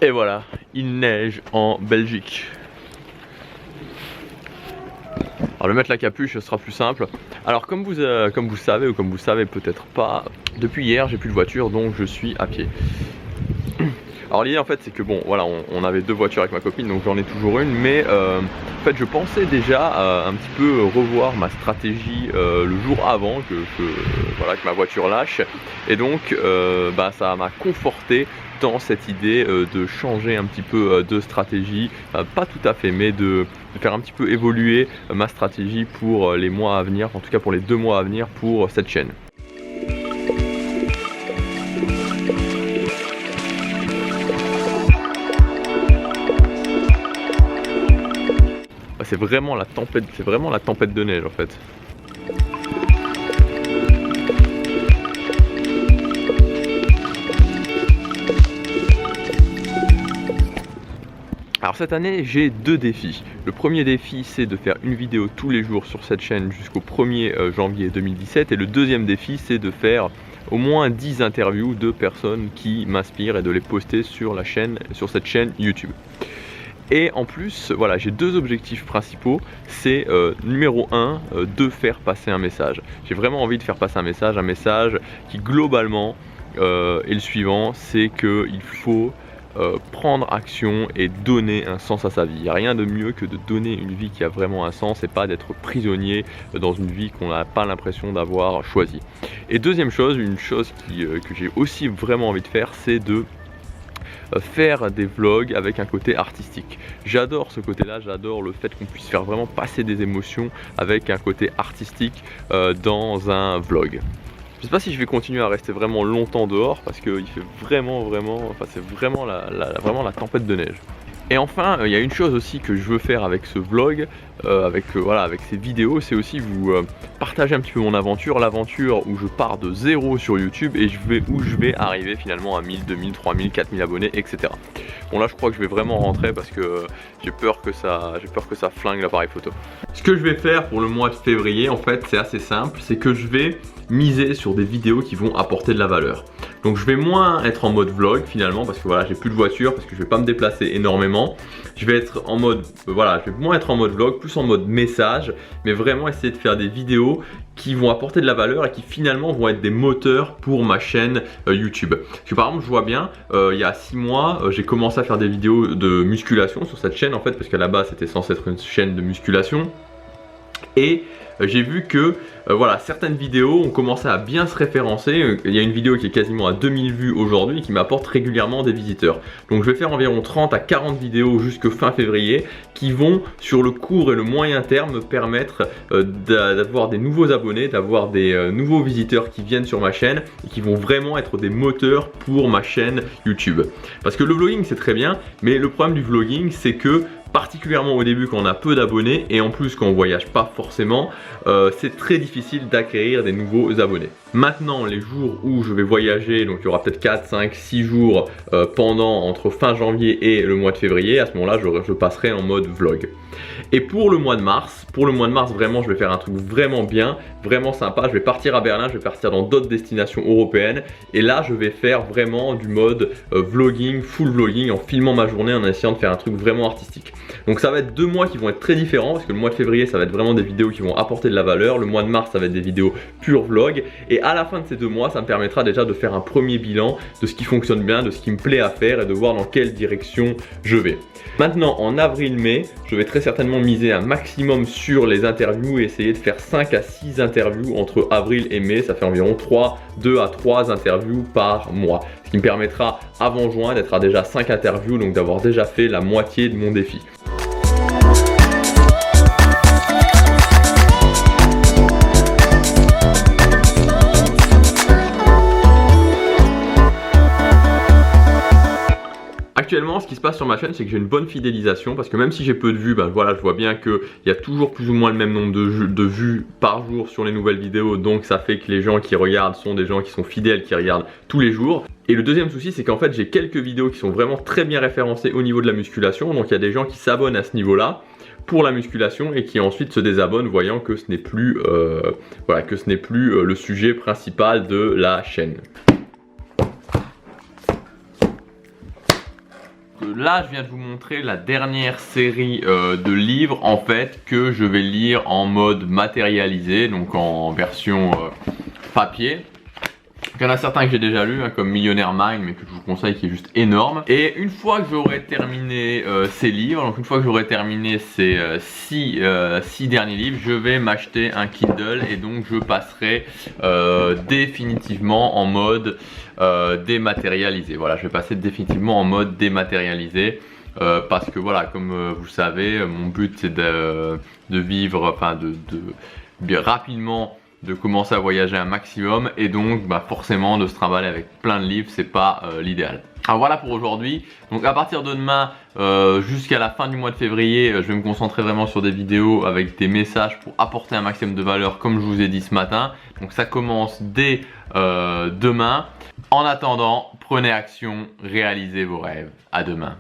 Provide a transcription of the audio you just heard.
Et voilà, il neige en Belgique. Alors je vais mettre la capuche, ce sera plus simple. Alors comme vous savez ou comme vous savez peut-être pas, depuis hier j'ai plus de voiture donc je suis à pied. Alors l'idée en fait c'est que bon voilà on avait deux voitures avec ma copine donc j'en ai toujours une mais en fait je pensais déjà un petit peu revoir ma stratégie le jour avant voilà, que ma voiture lâche et donc ça m'a conforté dans cette idée de changer un petit peu de stratégie, pas tout à fait mais de faire un petit peu évoluer ma stratégie pour les mois à venir, en tout cas pour les 2 mois à venir pour cette chaîne. C'est vraiment la tempête de neige en fait. Alors cette année j'ai 2 défis. Le premier défi c'est de faire une vidéo tous les jours sur cette chaîne jusqu'au 1er janvier 2017 et le deuxième défi c'est de faire au moins 10 interviews de personnes qui m'inspirent et de les poster sur cette chaîne YouTube. Et en plus, voilà, j'ai 2 objectifs principaux. C'est numéro 1, de faire passer un message. J'ai vraiment envie de faire passer un message qui globalement est le suivant, c'est qu'il faut prendre action et donner un sens à sa vie. Il n'y a rien de mieux que de donner une vie qui a vraiment un sens et pas d'être prisonnier dans une vie qu'on n'a pas l'impression d'avoir choisie. Et deuxième chose, une chose que j'ai aussi vraiment envie de faire, c'est de faire des vlogs avec un côté artistique. J'adore ce côté-là, j'adore le fait qu'on puisse faire vraiment passer des émotions avec un côté artistique dans un vlog. Je sais pas si je vais continuer à rester vraiment longtemps dehors parce qu'il fait vraiment, enfin c'est vraiment la tempête de neige. Et enfin, il y a une chose aussi que je veux faire avec ce vlog, avec ces vidéos, c'est aussi vous partager un petit peu mon aventure, l'aventure où je pars de zéro sur YouTube et où je vais arriver finalement à 1000, 2000, 3000, 4000 abonnés, etc. Bon là je crois que je vais vraiment rentrer parce que j'ai peur que ça flingue l'appareil photo. Ce que je vais faire pour le mois de février en fait c'est assez simple, c'est que je vais miser sur des vidéos qui vont apporter de la valeur. Donc je vais moins être en mode vlog finalement parce que voilà j'ai plus de voiture, parce que je vais pas me déplacer énormément. Je vais être en mode, je vais moins être en mode vlog, plus en mode message, mais vraiment essayer de faire des vidéos qui vont apporter de la valeur et qui finalement vont être des moteurs pour ma chaîne YouTube. Parce que par exemple je vois bien, il y a 6 mois, j'ai commencé à faire des vidéos de musculation sur cette chaîne en fait, parce qu'à la base c'était censé être une chaîne de musculation. Et j'ai vu que voilà, certaines vidéos ont commencé à bien se référencer. Il y a une vidéo qui est quasiment à 2000 vues aujourd'hui et qui m'apporte régulièrement des visiteurs. Donc je vais faire environ 30 à 40 vidéos jusque fin février qui vont sur le court et le moyen terme me permettre d'avoir des nouveaux abonnés, d'avoir des nouveaux visiteurs qui viennent sur ma chaîne et qui vont vraiment être des moteurs pour ma chaîne YouTube. Parce que le vlogging c'est très bien, mais le problème du vlogging c'est que particulièrement au début quand on a peu d'abonnés et en plus quand on voyage pas forcément, c'est très difficile d'acquérir des nouveaux abonnés. Maintenant les jours où je vais voyager, donc il y aura peut-être 4, 5, 6 jours entre fin janvier et le mois de février, à ce moment là je passerai en mode vlog. Et pour le mois de mars vraiment je vais faire un truc vraiment bien, vraiment sympa. Je vais partir à Berlin, je vais partir dans d'autres destinations européennes et là je vais faire vraiment du mode vlogging, full vlogging, en filmant ma journée, en essayant de faire un truc vraiment artistique. Donc ça va être 2 mois qui vont être très différents parce que le mois de février ça va être vraiment des vidéos qui vont apporter de la valeur, le mois de mars ça va être des vidéos pure vlog et à la fin de ces 2 mois ça me permettra déjà de faire un premier bilan de ce qui fonctionne bien, de ce qui me plaît à faire et de voir dans quelle direction je vais. Maintenant en avril-mai je vais très certainement miser un maximum sur les interviews et essayer de faire 5 à 6 interviews entre avril et mai, ça fait environ 2 à 3 interviews par mois. Ce qui me permettra avant juin d'être à déjà 5 interviews, donc d'avoir déjà fait la moitié de mon défi. Actuellement, ce qui se passe sur ma chaîne, c'est que j'ai une bonne fidélisation parce que même si j'ai peu de vues, voilà, je vois bien qu'il y a toujours plus ou moins le même nombre de vues par jour sur les nouvelles vidéos. Donc ça fait que les gens qui regardent sont des gens qui sont fidèles, qui regardent tous les jours. Et le deuxième souci, c'est qu'en fait, j'ai quelques vidéos qui sont vraiment très bien référencées au niveau de la musculation. Donc il y a des gens qui s'abonnent à ce niveau-là pour la musculation et qui ensuite se désabonnent voyant que ce n'est plus, le sujet principal de la chaîne. là je viens de vous montrer la dernière série de livres en fait que je vais lire en mode matérialisé, donc en version papier. Il y en a certains que j'ai déjà lus, hein, comme Millionaire Mind, mais que je vous conseille, qui est juste énorme. Et une fois que j'aurai terminé ces livres, donc une fois que j'aurai terminé ces 6 derniers livres, je vais m'acheter un Kindle et donc je passerai définitivement en mode dématérialisé. Voilà, je vais passer définitivement en mode dématérialisé. Parce que voilà, comme vous le savez, mon but c'est de vivre, enfin bien rapidement, de commencer à voyager un maximum, et donc forcément de se trimballer avec plein de livres, c'est pas l'idéal. Alors voilà pour aujourd'hui. Donc à partir de demain jusqu'à la fin du mois de février, je vais me concentrer vraiment sur des vidéos avec des messages pour apporter un maximum de valeur, comme je vous ai dit ce matin. Donc ça commence dès demain. En attendant, prenez action, réalisez vos rêves. À demain.